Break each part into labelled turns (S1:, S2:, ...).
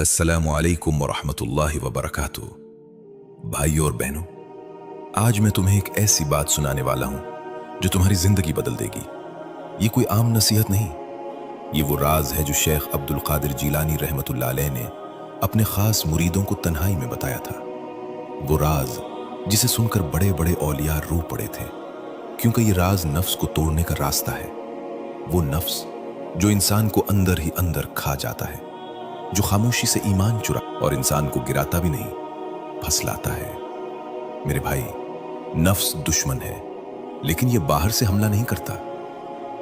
S1: अस्सलामु अलैकुम वरहमतुल्लाहि वबरकातुह। भाइयों और बहनों, आज मैं तुम्हें एक ऐसी बात सुनाने वाला हूं जो तुम्हारी जिंदगी बदल देगी। ये कोई आम नसीहत नहीं, ये वो राज है जो शेख अब्दुल कादिर जीलानी रहमतुल्लाह अलैह ने अपने खास मुरीदों को तन्हाई में बताया था। वो राज जिसे सुनकर बड़े बड़े औलिया रो पड़े थे, क्योंकि ये राज नफ्स को तोड़ने का रास्ता है। वो नफ्स जो इंसान को अंदर ही अंदर खा जाता है, जो खामोशी से ईमान चुरा और इंसान को गिराता भी नहीं, फसलाता है। मेरे भाई, नफ्स दुश्मन है, लेकिन ये बाहर से हमला नहीं करता।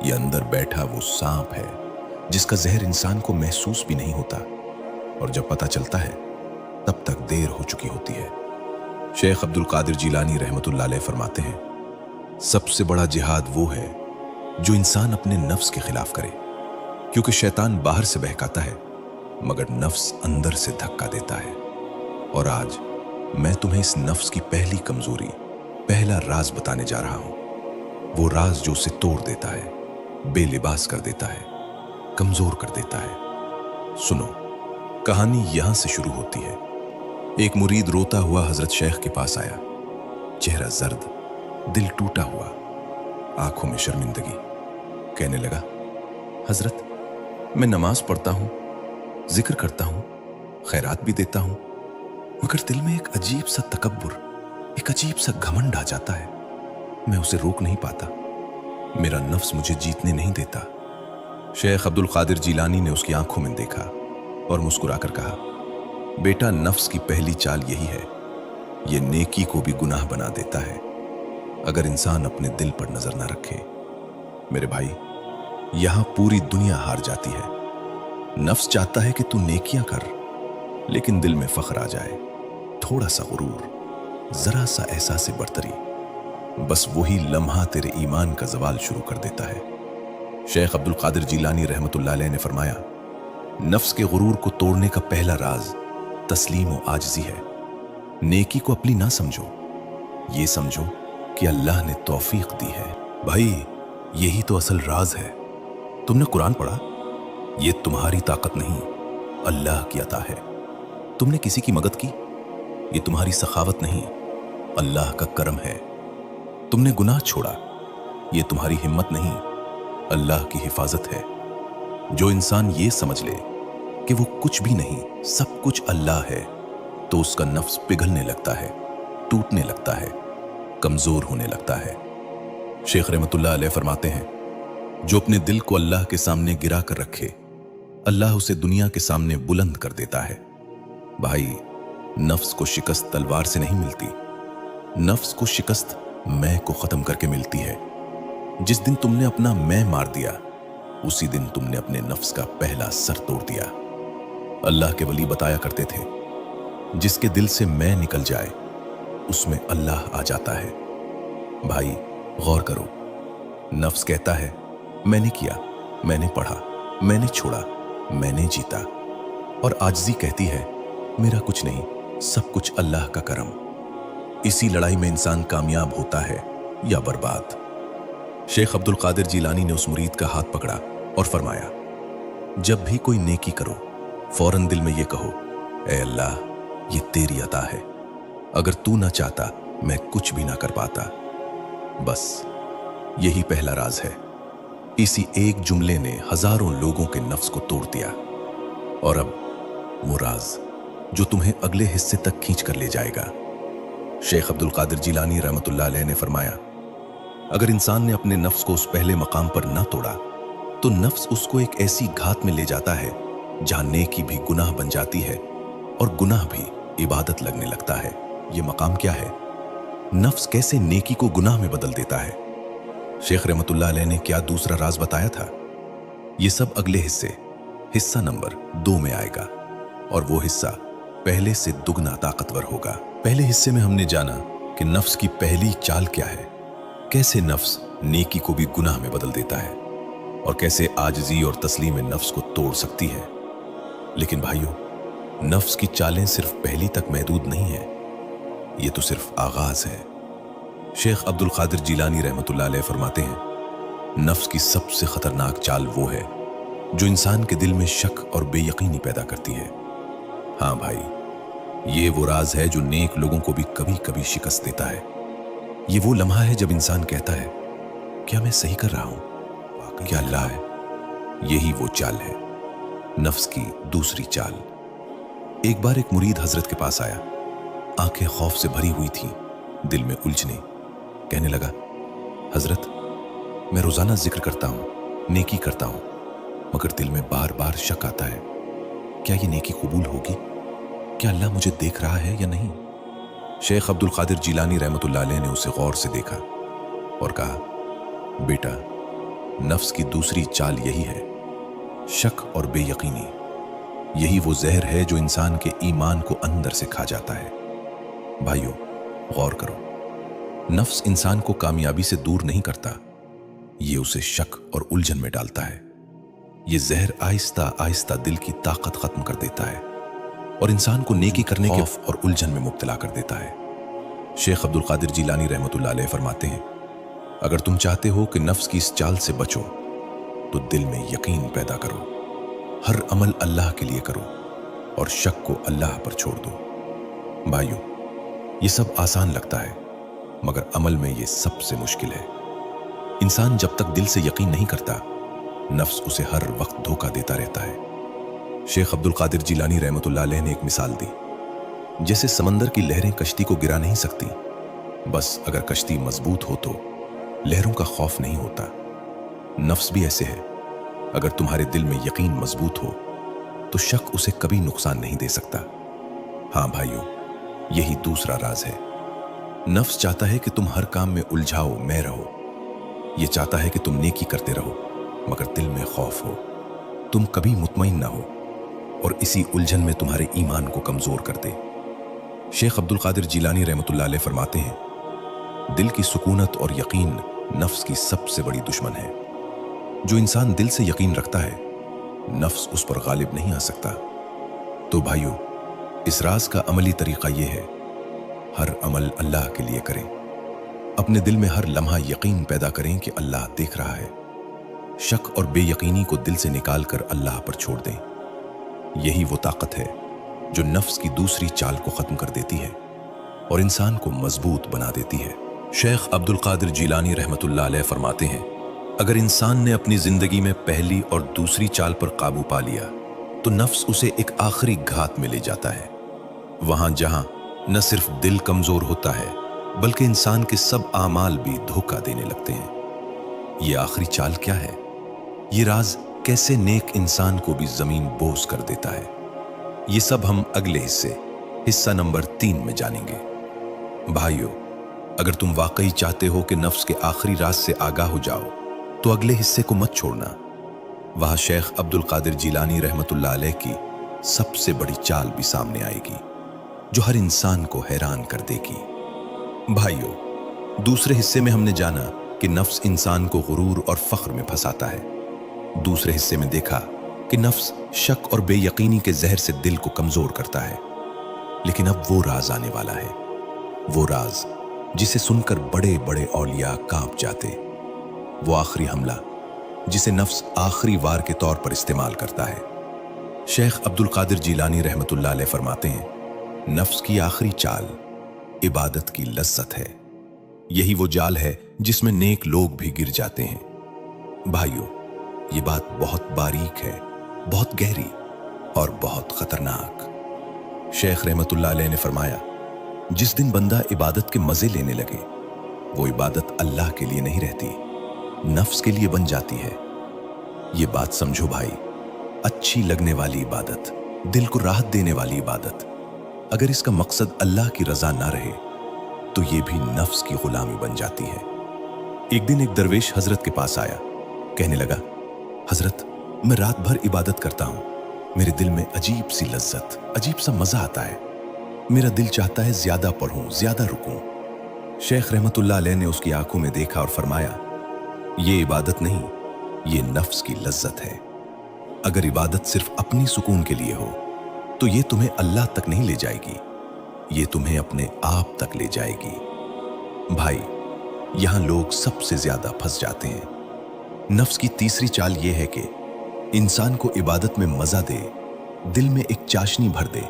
S1: ये अंदर बैठा वो सांप है जिसका जहर इंसान को महसूस भी नहीं होता, और जब पता चलता है तब तक देर हो चुकी होती है। शेख अब्दुल कादिर जीलानी रहमतुल्लाह अलैह फरमाते हैं, सबसे बड़ा जिहाद वो है जो इंसान अपने नफ्स के खिलाफ करे, क्योंकि शैतान बाहर से बहकाता है मगर नफ्स अंदर से धक्का देता है। और आज मैं तुम्हें इस नफ्स की पहली कमजोरी, पहला राज बताने जा रहा हूं। वो राज जो उसे तोड़ देता है, बेलिबास कर देता है, कमजोर कर देता है। सुनो, कहानी यहां से शुरू होती है। एक मुरीद रोता हुआ हजरत शेख के पास आया, चेहरा जर्द, दिल टूटा हुआ, आंखों में शर्मिंदगी। कहने लगा, हजरत, मैं नमाज पढ़ता हूं, जिक्र करता हूं, खैरात भी देता हूं, मगर दिल में एक अजीब सा तकब्बुर, एक अजीब सा घमंड आ जाता है। मैं उसे रोक नहीं पाता, मेरा नफ्स मुझे जीतने नहीं देता। शेख अब्दुल कादिर जीलानी ने उसकी आंखों में देखा और मुस्कुराकर कहा, बेटा, नफ्स की पहली चाल यही है, ये नेकी को भी गुनाह बना देता है अगर इंसान अपने दिल पर नजर ना रखे। मेरे भाई, यहां पूरी दुनिया हार जाती है। नफ्स चाहता है कि तू नेकियां कर, लेकिन दिल में फख्र आ जाए, थोड़ा सा गुरूर, जरा सा एहसास बरतरी, बस वही लम्हा तेरे ईमान का जवाल शुरू कर देता है। शेख अब्दुल कादिर जीलानी रहमतुल्लाह अलैह ने फरमाया, नफ्स के गुरूर को तोड़ने का पहला राज तस्लीम व आजिज़ी है। नेकी को अपनी ना समझो, ये समझो कि अल्लाह ने तौफीक दी है। भाई, यही तो असल राज है। तुमने कुरान पढ़ा? ये तुम्हारी ताकत नहीं, अल्लाह की अता है। तुमने किसी की मदद की? ये तुम्हारी सखावत नहीं, अल्लाह का करम है। तुमने गुनाह छोड़ा? ये तुम्हारी हिम्मत नहीं, अल्लाह की हिफाजत है। जो इंसान ये समझ ले कि वो कुछ भी नहीं, सब कुछ अल्लाह है, तो उसका नफ्स पिघलने लगता है, टूटने लगता है, कमजोर होने लगता है। शेख रहमतुल्लाह अलैह फरमाते हैं, जो अपने दिल को अल्लाह के सामने गिरा कर रखे, अल्लाह उसे दुनिया के सामने बुलंद कर देता है। भाई, नफ्स को शिकस्त तलवार से नहीं मिलती, नफ्स को शिकस्त मैं को खत्म करके मिलती है। जिस दिन तुमने अपना मैं मार दिया, उसी दिन तुमने अपने नफ्स का पहला सर तोड़ दिया। अल्लाह के वली बताया करते थे, जिसके दिल से मैं निकल जाए उसमें अल्लाह आ जाता है। भाई, गौर करो, नफ्स कहता है, मैंने किया, मैंने पढ़ा, मैंने छोड़ा, मैंने जीता, और आजिज़ी कहती है, मेरा कुछ नहीं, सब कुछ अल्लाह का करम। इसी लड़ाई में इंसान कामयाब होता है या बर्बाद। शेख अब्दुल कादिर जीलानी ने उस मुरीद का हाथ पकड़ा और फरमाया, जब भी कोई नेकी करो, फौरन दिल में ये कहो, ऐ अल्लाह, ये तेरी अता है, अगर तू ना चाहता मैं कुछ भी ना कर पाता। बस यही पहला राज है। इसी एक जुमले ने हजारों लोगों के नफ्स को तोड़ दिया। और अब वो राज जो तुम्हें अगले हिस्से तक खींच कर ले जाएगा। शेख अब्दुल कादिर जीलानी रहमतुल्लाह अलैह ने फरमाया, अगर इंसान ने अपने नफ्स को उस पहले मकाम पर ना तोड़ा, तो नफ्स उसको एक ऐसी घात में ले जाता है जहां नेकी भी गुनाह बन जाती है और गुनाह भी इबादत लगने लगता है। ये मकाम क्या है? नफ्स कैसे नेकी को गुनाह में बदल देता है? शेख रहमतुल्लाह अलैह ने क्या दूसरा राज बताया था? ये सब अगले हिस्सा नंबर 2 में आएगा, और वो हिस्सा पहले से दुगना ताकतवर होगा। पहले हिस्से में हमने जाना कि नफ्स की पहली चाल क्या है, कैसे नफ्स नेकी को भी गुनाह में बदल देता है, और कैसे आजिज़ी और तस्लीम नफ्स को तोड़ सकती है। लेकिन भाइयों, नफ्स की चालें सिर्फ पहली तक महदूद नहीं है, ये तो सिर्फ आगाज है। शेख अब्दुल कादिर जीलानी रहमतुल्लाह अलैह फरमाते हैं, नफ्स की सबसे खतरनाक चाल वो है जो इंसान के दिल में शक और बेयकीनी पैदा करती है। हाँ भाई, ये वो राज है जो नेक लोगों को भी कभी कभी शिकस्त देता है। ये वो लम्हा है जब इंसान कहता है, क्या मैं सही कर रहा हूं? क्या अल्लाह है? यही वो चाल है, नफ्स की दूसरी चाल। एक बार एक मुरीद हजरत के पास आया, आंखें खौफ से भरी हुई थीं, दिल में उलझने। कहने लगा, हजरत, मैं रोजाना जिक्र करता हूं, नेकी करता हूं, मगर दिल में बार बार शक आता है, क्या ये नेकी कबूल होगी? क्या अल्लाह मुझे देख रहा है या नहीं? शेख अब्दुल कादिर जिलानी रहमतुल्लाह अलैह ने उसे गौर से देखा और कहा, बेटा, नफ्स की दूसरी चाल यही है, शक और बेयकीनी। यही वो जहर है जो इंसान के ईमान को अंदर से खा जाता है। भाइयों, गौर करो, नफ्स इंसान को कामयाबी से दूर नहीं करता, ये उसे शक और उलझन में डालता है। ये जहर आहिस्ता आहिस्ता दिल की ताकत खत्म कर देता है और इंसान को नेकी करने के खौफ और उलझन में मुब्तला कर देता है। शेख अब्दुल कादिर जिलानी रहमतुल्लाह अलैह फरमाते हैं, अगर तुम चाहते हो कि नफ्स की इस चाल से बचो तो दिल में यकीन पैदा करो, हर अमल अल्लाह के लिए करो और शक को अल्लाह पर छोड़ दो। भाइयों, ये सब आसान लगता है, मगर अमल में ये सबसे मुश्किल है। इंसान जब तक दिल से यकीन नहीं करता, नफ्स उसे हर वक्त धोखा देता रहता है। शेख अब्दुल कादिर जिलानी रहमतुल्लाह अलैह ने एक मिसाल दी, जैसे समंदर की लहरें कश्ती को गिरा नहीं सकती, बस अगर कश्ती मजबूत हो तो लहरों का खौफ नहीं होता। नफ्स भी ऐसे है, अगर तुम्हारे दिल में यकीन मजबूत हो तो शक उसे कभी नुकसान नहीं दे सकता। हाँ भाइयों, यही दूसरा राज है। नफ्स चाहता है कि तुम हर काम में उलझाओ मैं रहो। यह चाहता है कि तुम नेकी करते रहो, मगर दिल में खौफ हो, तुम कभी मुतमईन ना हो और इसी उलझन में तुम्हारे ईमान को कमजोर कर दे। शेख अब्दुल कादिर जिलानी रहमतुल्लाह अलैह फरमाते हैं, दिल की सुकूनत और यकीन नफ्स की सबसे बड़ी दुश्मन है। जो इंसान दिल से यकीन रखता है, नफ्स उस पर गालिब नहीं आ सकता। तो भाइयों, इस राज का अमली तरीका यह है, हर अमल अल्लाह के लिए करें। अपने दिल में हर लम्हा यकीन पैदा करें कि अल्लाह देख रहा है। शक और बेयकीनी को दिल से निकाल कर अल्लाह पर छोड़ दें। यही वो ताकत है जो नफ्स की दूसरी चाल को खत्म कर देती है और इंसान को मजबूत बना देती है। शेख अब्दुल कादिर जिलानी रहमतुल्लाह अलैह फरमाते हैं, अगर इंसान ने अपनी जिंदगी में पहली और दूसरी चाल पर काबू पा लिया तो नफ्स उसे एक आखिरी घात में ले जाता है, वहां जहां न सिर्फ दिल कमजोर होता है बल्कि इंसान के सब आमाल भी धोखा देने लगते हैं। ये आखिरी चाल क्या है? ये राज कैसे नेक इंसान को भी जमीन बोझ कर देता है, ये सब हम अगले हिस्सा नंबर 3 में जानेंगे। भाइयों, अगर तुम वाकई चाहते हो कि नफ्स के आखिरी राज से आगाह हो जाओ तो अगले हिस्से को मत छोड़ना। वहां शेख अब्दुल कादिर जिलानी रहमतुल्लाह अलैह की सबसे बड़ी चाल भी सामने आएगी जो हर इंसान को हैरान कर देगी। भाइयों, दूसरे हिस्से में हमने जाना कि नफ्स इंसान को गुरूर और फख्र में फंसाता है। दूसरे हिस्से में देखा कि नफ्स शक और बेयकीनी के जहर से दिल को कमजोर करता है। लेकिन अब वो राज आने वाला है, वो राज जिसे सुनकर बड़े बड़े औलिया कांप जाते, वो आखिरी हमला जिसे नफ्स आखिरी वार के तौर पर इस्तेमाल करता है। शेख अब्दुल कादिर जिलानी रहमतुल्लाह अलैह फरमाते हैं, नफ्स की आखिरी चाल इबादत की लज्जत है। यही वो जाल है जिसमें नेक लोग भी गिर जाते हैं। भाइयों, ये बात बहुत बारीक है, बहुत गहरी और बहुत खतरनाक। शेख रहमतुल्लाह अलैह ने फरमाया, जिस दिन बंदा इबादत के मजे लेने लगे, वो इबादत अल्लाह के लिए नहीं रहती, नफ्स के लिए बन जाती है। ये बात समझो भाई, अच्छी लगने वाली इबादत, दिल को राहत देने वाली इबादत, अगर इसका मकसद अल्लाह की रजा ना रहे तो ये भी नफ्स की गुलामी बन जाती है। एक दिन एक दरवेश हजरत के पास आया, कहने लगा, हजरत, मैं रात भर इबादत करता हूं, मेरे दिल में अजीब सी लज्जत, अजीब सा मजा आता है, मेरा दिल चाहता है ज्यादा पढ़ूं, ज्यादा रुकूं। शेख रहमतुल्लाह अलैह ने उसकी आंखों में देखा और फरमाया, ये इबादत नहीं, ये नफ्स की लज्जत है। अगर इबादत सिर्फ अपनी सुकून के लिए हो तो ये तुम्हें अल्लाह तक नहीं ले जाएगी, ये तुम्हें अपने आप तक ले जाएगी। भाई, यहां लोग सबसे ज्यादा फंस जाते हैं। नफ्स की तीसरी चाल यह है कि इंसान को इबादत में मजा दे, दिल में एक चाशनी भर दे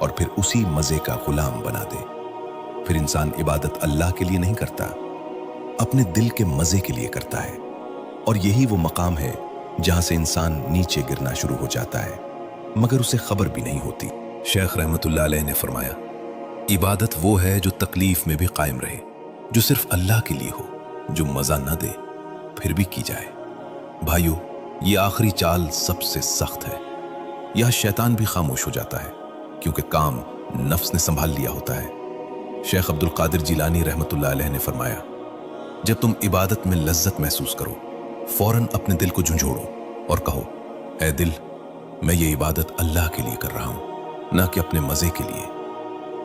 S1: और फिर उसी मजे का गुलाम बना दे। फिर इंसान इबादत अल्लाह के लिए नहीं करता, अपने दिल के मजे के लिए करता है। और यही वो मकाम है जहां से इंसान नीचे गिरना शुरू हो जाता है, मगर उसे खबर भी नहीं होती। शेख रहमतुल्लाह अलैह ने फरमाया, इबादत वो है जो तकलीफ में भी कायम रहे, जो सिर्फ अल्लाह के लिए हो, जो मजा न दे फिर भी की जाए। भाइयों, ये आखिरी चाल सबसे सख्त है। यह शैतान भी खामोश हो जाता है, क्योंकि काम नफ्स ने संभाल लिया होता है। शेख अब्दुल कादिर जिलानी रहमतुल्लाह अलैह ने फरमाया, जब तुम इबादत में लज्जत महसूस करो, फौरन अपने दिल को झंझोड़ो और कहो, ऐ दिल, मैं ये इबादत अल्लाह के लिए कर रहा हूं, ना कि अपने मजे के लिए।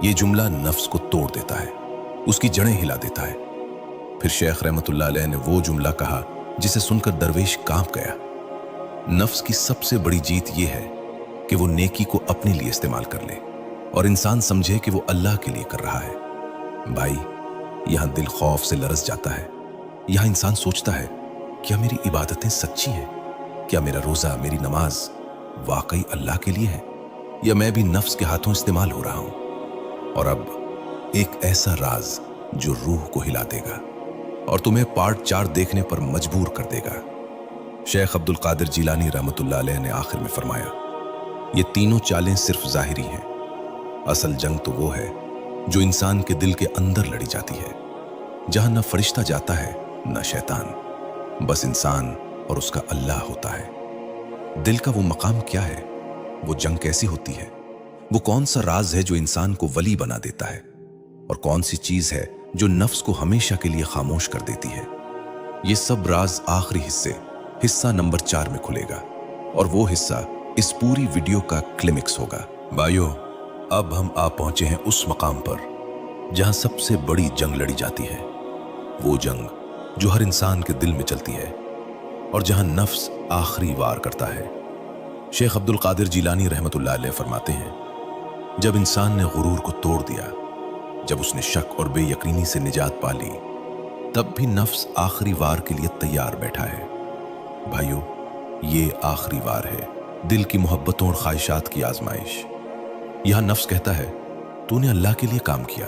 S1: ये जुमला नफ्स को तोड़ देता है, उसकी जड़ें हिला देता है। फिर शेख रहमतुल्लाह अलैह ने वो जुमला कहा जिसे सुनकर दरवेश कांप गया। नफ्स की सबसे बड़ी जीत यह है कि वो नेकी को अपने लिए इस्तेमाल कर ले और इंसान समझे कि वो अल्लाह के लिए कर रहा है। भाई, यहां दिल खौफ से लरस जाता है। यहां इंसान सोचता है, क्या मेरी इबादतें सच्ची हैं? क्या मेरा रोजा, मेरी नमाज वाकई अल्लाह के लिए है, या मैं भी नफ्स के हाथों इस्तेमाल हो रहा हूं? और अब एक ऐसा राज जो रूह को हिला देगा और तुम्हें पार्ट 4 देखने पर मजबूर कर देगा। शेख अब्दुल कादिर जिलानी रहमतुल्लाह अलैह ने आखिर में फरमाया, ये तीनों चालें सिर्फ जाहिरी हैं, असल जंग तो वो है जो इंसान के दिल के अंदर लड़ी जाती है, जहां न फरिश्ता जाता है न शैतान, बस इंसान और उसका अल्लाह होता है। दिल का वो मकाम क्या है? वो जंग कैसी होती है? वो कौन सा राज है जो इंसान को वली बना देता है? और कौन सी चीज है जो नफ्स को हमेशा के लिए खामोश कर देती है? ये सब राज आखिरी हिस्सा नंबर 4 में खुलेगा, और वो हिस्सा इस पूरी वीडियो का क्लाइमेक्स होगा। भाइयों, अब हम आ पहुंचे हैं उस मकाम पर जहां सबसे बड़ी जंग लड़ी जाती है। वो जंग जो हर इंसान के दिल में चलती है और जहां नफ्स आखिरी वार करता है। शेख अब्दुल कादिर जिलानी रहमतुल्लाह अलैह फरमाते हैं, जब इंसान ने गुरूर को तोड़ दिया, जब उसने शक और बेयकीनी से निजात पा ली, तब भी नफ्स आखिरी वार के लिए तैयार बैठा है। भाइयों, ये आखिरी वार है, दिल की मोहब्बतों और ख्वाहिशात की आजमाइश। यहां नफ्स कहता है, तूने अल्लाह के लिए काम किया,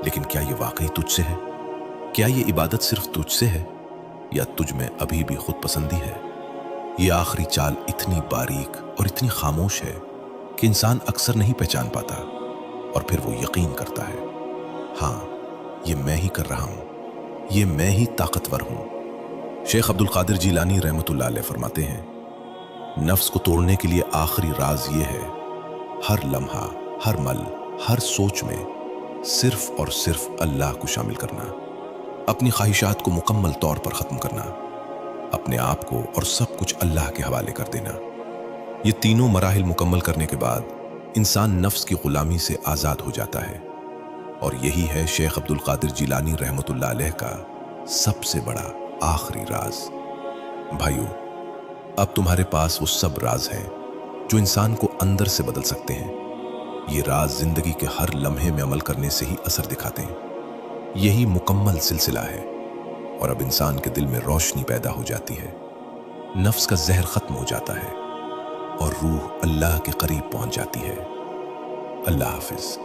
S1: लेकिन क्या ये वाकई तुझसे है? क्या ये इबादत सिर्फ तुझसे है, या तुझ में अभी भी खुद पसंदी है? ये आखिरी चाल इतनी बारीक और इतनी खामोश है कि इंसान अक्सर नहीं पहचान पाता, और फिर वो यकीन करता है, हाँ, ये मैं ही कर रहा हूं, ये मैं ही ताकतवर हूं। शेख अब्दुल कादिर जिलानी रहमतुल्लाह अलैह फरमाते हैं, नफ्स को तोड़ने के लिए आखिरी राज ये है, हर लम्हा, हर मल, हर सोच में सिर्फ और सिर्फ अल्लाह को शामिल करना, अपनी ख्वाहिशात को मुकम्मल तौर पर खत्म करना, अपने आप को और सब कुछ अल्लाह के हवाले कर देना। ये तीनों मराहिल मुकम्मल करने के बाद इंसान नफ्स की गुलामी से आजाद हो जाता है, और यही है शेख अब्दुल कादिर जिलानी रहमतुल्लाह अलैह का सबसे बड़ा आखिरी राज। भाइयों, अब तुम्हारे पास वो सब राज हैं जो इंसान को अंदर से बदल सकते हैं। ये राज जिंदगी के हर लम्हे में अमल करने से ही असर दिखाते हैं। यही मुकम्मल सिलसिला है, और अब इंसान के दिल में रोशनी पैदा हो जाती है, नफ्स का जहर खत्म हो जाता है और रूह अल्लाह के करीब पहुंच जाती है। अल्लाह हाफिज।